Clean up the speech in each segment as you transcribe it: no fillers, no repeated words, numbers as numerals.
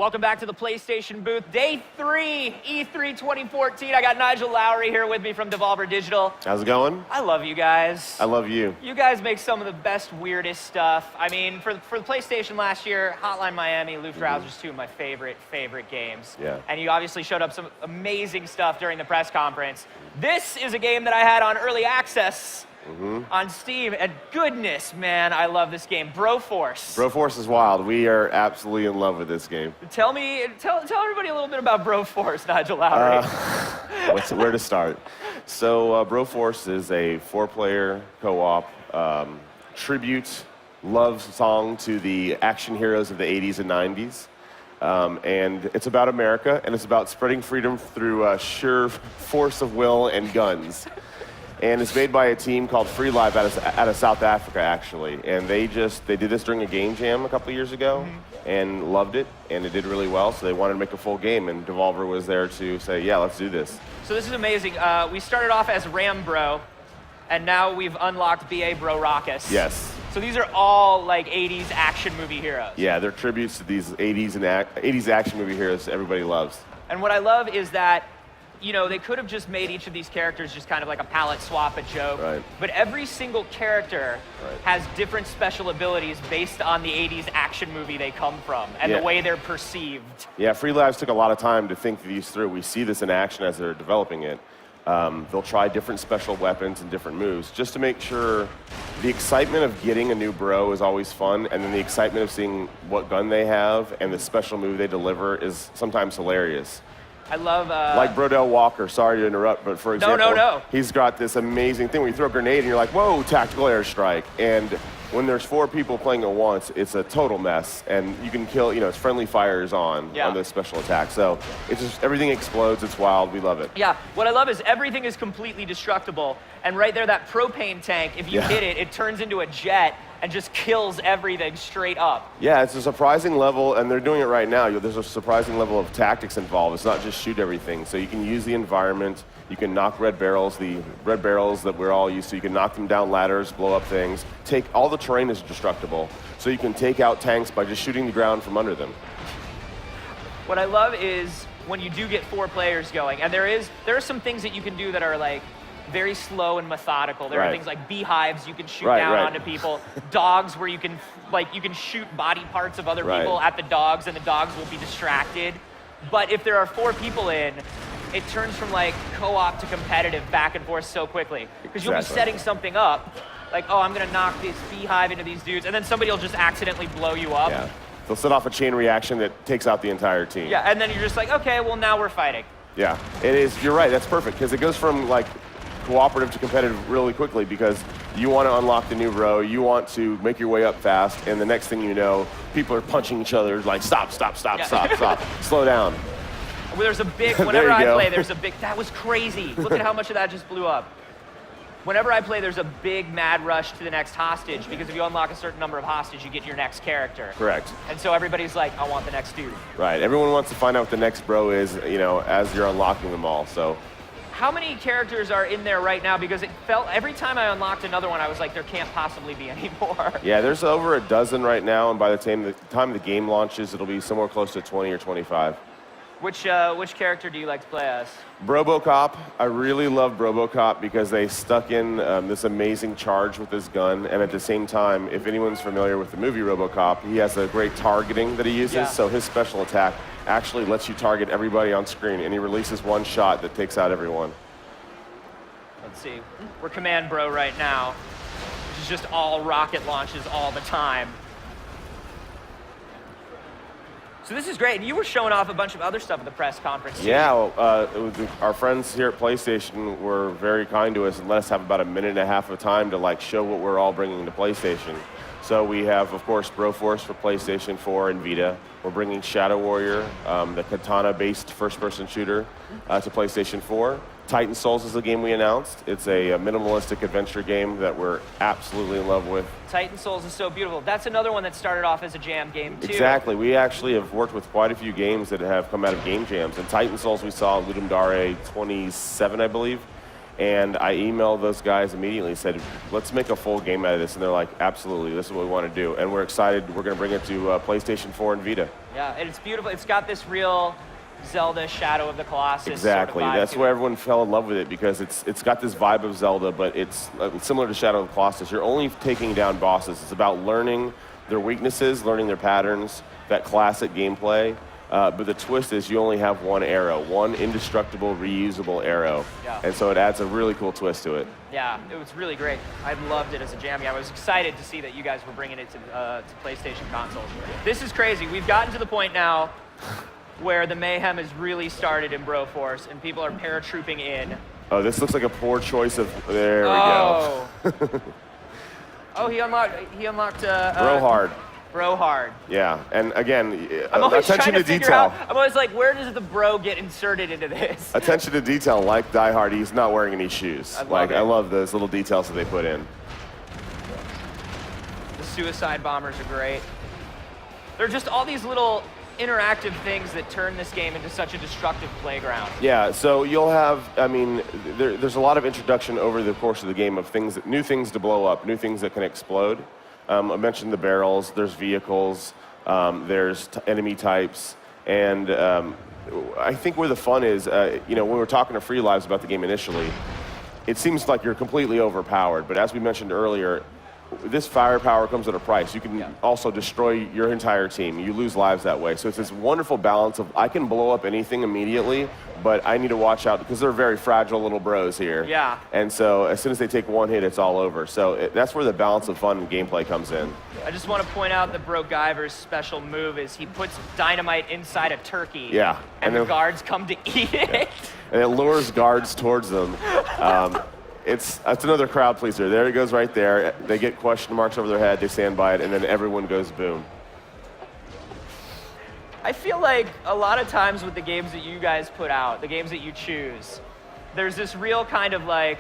Welcome back to the PlayStation booth. Day 3, E3 2014. I got Nigel Lowrie here with me from Devolver Digital. How's it going? I love you guys. I love you. You guys make some of the best, weirdest stuff. I mean, for the PlayStation last year, Hotline Miami, Loot Browser's two of my favorite games. Yeah. And you obviously showed up some amazing stuff during the press conference. This is a game that I had on early access on Steam, and goodness, man, I love this game. Broforce. Broforce is wild. We are absolutely in love with this game. Tell everybody a little bit about Broforce, Nigel Lowrie. Where to start? So Broforce is a 4-player co-op tribute love song to the action heroes of the 80s and 90s. And it's about America, and it's about spreading freedom through sheer force of will and guns. And it's made by a team called Free Live out of South Africa, actually. And they did this during a game jam a couple years ago and loved it, and it did really well, so they wanted to make a full game, and Devolver was there to say, yeah, let's do this. So this is amazing. We started off as Ram Bro, and now we've unlocked B.A. Bro Rockus. Yes. So these are all like 80s action movie heroes. Yeah, they're tributes to these 80s action movie heroes everybody loves. And what I love is that, you know, they could have just made each of these characters just kind of like a palette swap, a joke. Right. But every single character has different special abilities based on the 80s action movie they come from and the way they're perceived. Yeah, Free Lives took a lot of time to think these through. We see this in action as they're developing it. They'll try different special weapons and different moves just to make sure the excitement of getting a new bro is always fun, and then the excitement of seeing what gun they have and the special move they deliver is sometimes hilarious. I love... like Brodell Walker, sorry to interrupt, but for example, No. He's got this amazing thing where you throw a grenade and you're like, whoa, tactical airstrike. And when there's 4 people playing at once, it's a total mess. And you can kill, it's friendly fire is on those special attacks. So it's just, everything explodes, it's wild, we love it. Yeah, what I love is everything is completely destructible. And right there, that propane tank, if you hit it, it turns into a jet and just kills everything straight up. Yeah, it's a surprising level, and they're doing it right now. There's a surprising level of tactics involved. It's not just shoot everything. So you can use the environment, you can knock red barrels, the red barrels that we're all used to. You can knock them down ladders, blow up things. All the terrain is destructible. So you can take out tanks by just shooting the ground from under them. What I love is when you do get 4 players going, and there are some things that you can do that are like, very slow and methodical. There are things like beehives you can shoot down onto people, dogs where you can shoot body parts of other people at the dogs, and the dogs will be distracted. But if there are 4 people in, it turns from like co-op to competitive back and forth so quickly. Because you'll be setting something up, like, oh, I'm gonna knock this beehive into these dudes, and then somebody will just accidentally blow you up. Yeah. They'll set off a chain reaction that takes out the entire team. Yeah, and then you're just like, okay, well now we're fighting. Yeah, it is, you're right, that's perfect, because it goes from like cooperative to competitive really quickly, because you want to unlock the new bro, you want to make your way up fast, and the next thing you know, people are punching each other like, stop, slow down. Well, there's a big, whenever I play, there's a big, that was crazy. Look at how much of that just blew up. Whenever I play, there's a big mad rush to the next hostage, because if you unlock a certain number of hostage, you get your next character. Correct. And so everybody's like, I want the next dude. Right, everyone wants to find out what the next bro is, as you're unlocking them all, so. How many characters are in there right now? Because it felt, every time I unlocked another one, I was like, there can't possibly be any more. Yeah, there's over a dozen right now, and by the time the game launches, it'll be somewhere close to 20 or 25. Which character do you like to play as? Brobocop. I really love Brobocop because they stuck in this amazing charge with his gun, and at the same time, if anyone's familiar with the movie RoboCop, he has a great targeting that he uses, so his special attack actually lets you target everybody on screen, and he releases one shot that takes out everyone. Let's see. We're Command Bro right now, which is just all rocket launches all the time. So this is great, and you were showing off a bunch of other stuff at the press conference. Yeah, our friends here at PlayStation were very kind to us and let us have about a minute and a half of time to show what we're all bringing to PlayStation. So we have, of course, Broforce for PlayStation 4 and Vita. We're bringing Shadow Warrior, the katana-based first-person shooter, to PlayStation 4. Titan Souls is the game we announced. It's a minimalistic adventure game that we're absolutely in love with. Titan Souls is so beautiful. That's another one that started off as a jam game, too. Exactly. We actually have worked with quite a few games that have come out of game jams. And Titan Souls we saw Ludum Dare 27, I believe. And I emailed those guys immediately and said, let's make a full game out of this. And they're like, absolutely, this is what we want to do. And we're excited. We're going to bring it to PlayStation 4 and Vita. Yeah, and it's beautiful. It's got this real Zelda Shadow of the Colossus Exactly. sort of vibe That's why everyone fell in love with it, because it's got this vibe of Zelda, but it's similar to Shadow of the Colossus. You're only taking down bosses. It's about learning their weaknesses, learning their patterns, that classic gameplay. But the twist is you only have one arrow, one indestructible, reusable arrow. Yeah. And so it adds a really cool twist to it. Yeah, it was really great. I loved it as a jammy. I was excited to see that you guys were bringing it to PlayStation consoles. This is crazy. We've gotten to the point now where the mayhem has really started in Broforce, and people are paratrooping in. Oh, this looks like a poor choice of... There we go. Oh, he unlocked... Bro hard. Bro hard. Yeah, and again, I'm always attention trying to figure detail. I'm always like, where does the bro get inserted into this? Attention to detail, like Die Hard, he's not wearing any shoes. I love those little details that they put in. The suicide bombers are great. They're just all these little interactive things that turn this game into such a destructive playground. Yeah, so you'll have, I mean, there's a lot of introduction over the course of the game of things, new things to blow up, new things that can explode. I mentioned the barrels, there's vehicles, there's enemy types, and I think where the fun is, you know, when we were talking to Free Lives about the game initially, it seems like you're completely overpowered, but as we mentioned earlier, this firepower comes at a price. You can also destroy your entire team. You lose lives that way. So it's this wonderful balance of, I can blow up anything immediately, but I need to watch out because they're very fragile little bros here. Yeah. And so as soon as they take one hit, it's all over. So that's where the balance of fun and gameplay comes in. I just want to point out that Bro Guyver's special move is he puts dynamite inside a turkey. Yeah. And the guards come to eat it. Yeah. And it lures guards towards them. It's another crowd pleaser. There it goes right there. They get question marks over their head, they stand by it, and then everyone goes boom. I feel like a lot of times with the games that you guys put out, the games that you choose, there's this real kind of like,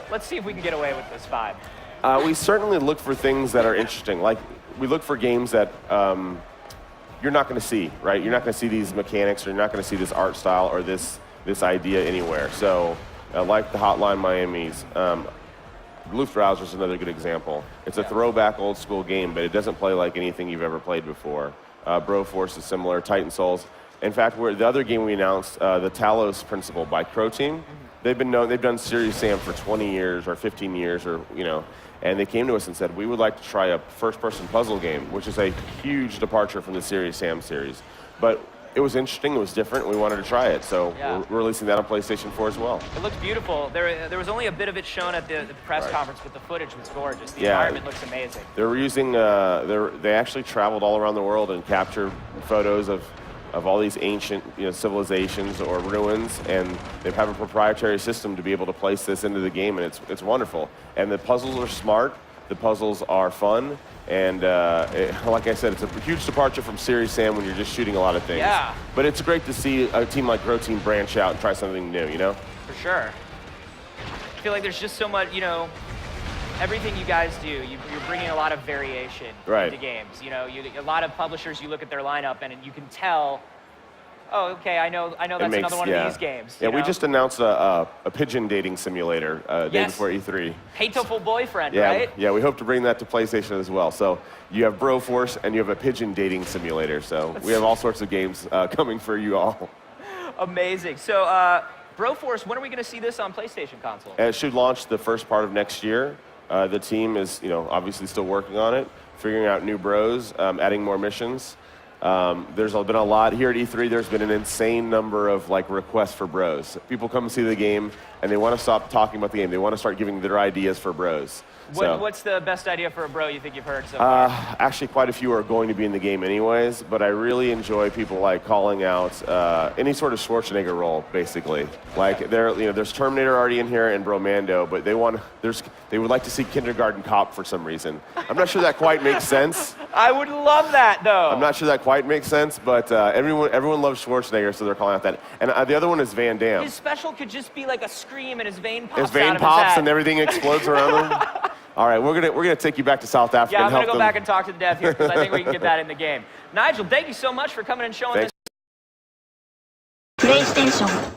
let's see if we can get away with this vibe. We certainly look for things that are interesting. Like, we look for games that you're not going to see, right? You're not going to see these mechanics, or you're not going to see this art style or this idea anywhere. So, like the Hotline Miami's, Luftrausers is another good example. It's a throwback old school game, but it doesn't play like anything you've ever played before. Broforce is similar, Titan Souls. In fact, the other game we announced, the Talos Principle by Crow Team, they've done Serious Sam for 20 years or 15 years, or, you know, and they came to us and said, we would like to try a first-person puzzle game, which is a huge departure from the Serious Sam series. But it was interesting, it was different, we wanted to try it, so we're releasing that on PlayStation 4 as well. It looks beautiful. There was only a bit of it shown at the press conference, but the footage was gorgeous. The environment looks amazing. They're using, they actually traveled all around the world and captured photos of all these ancient, you know, civilizations or ruins, and they have a proprietary system to be able to place this into the game, and it's wonderful. And the puzzles are smart, the puzzles are fun, and like I said, it's a huge departure from Serious Sam when you're just shooting a lot of things. Yeah. But it's great to see a team like Crow Team branch out and try something new, you know? For sure. I feel like there's just so much, you know, everything you guys do, you're bringing a lot of variation into games. You know, a lot of publishers, you look at their lineup and you can tell, oh, okay, I know that's another one of these games. Yeah, we just announced a pigeon dating simulator day before E3. Hateful Boyfriend, right? Yeah, we hope to bring that to PlayStation as well. So you have Broforce and you have a pigeon dating simulator. So we have all sorts of games coming for you all. Amazing. So Broforce, when are we going to see this on PlayStation console? It should launch the first part of next year. The team is, you know, obviously still working on it, figuring out new bros, adding more missions. There's been a lot here at E3. There's been an insane number of like requests for bros. People come and see the game, and they want to stop talking about the game. They want to start giving their ideas for bros. What's the best idea for a bro you think you've heard so far? Actually, quite a few are going to be in the game anyways, but I really enjoy people like calling out any sort of Schwarzenegger role, basically. Like there's Terminator already in here and Bromando, but they would like to see Kindergarten Cop for some reason. I'm not sure that quite makes sense. I would love that though. I'm not sure that quite makes sense, but everyone loves Schwarzenegger, so they're calling out that. And the other one is Van Damme. His special could just be like a scream and his vein pops his vein out of pops his head. and everything explodes around him. All right, we're gonna take you back to South Africa. Yeah, I'm and help gonna go them. back and talk to the dev here because I think we can get that in the game. Nigel, thank you so much for coming and showing this. PlayStation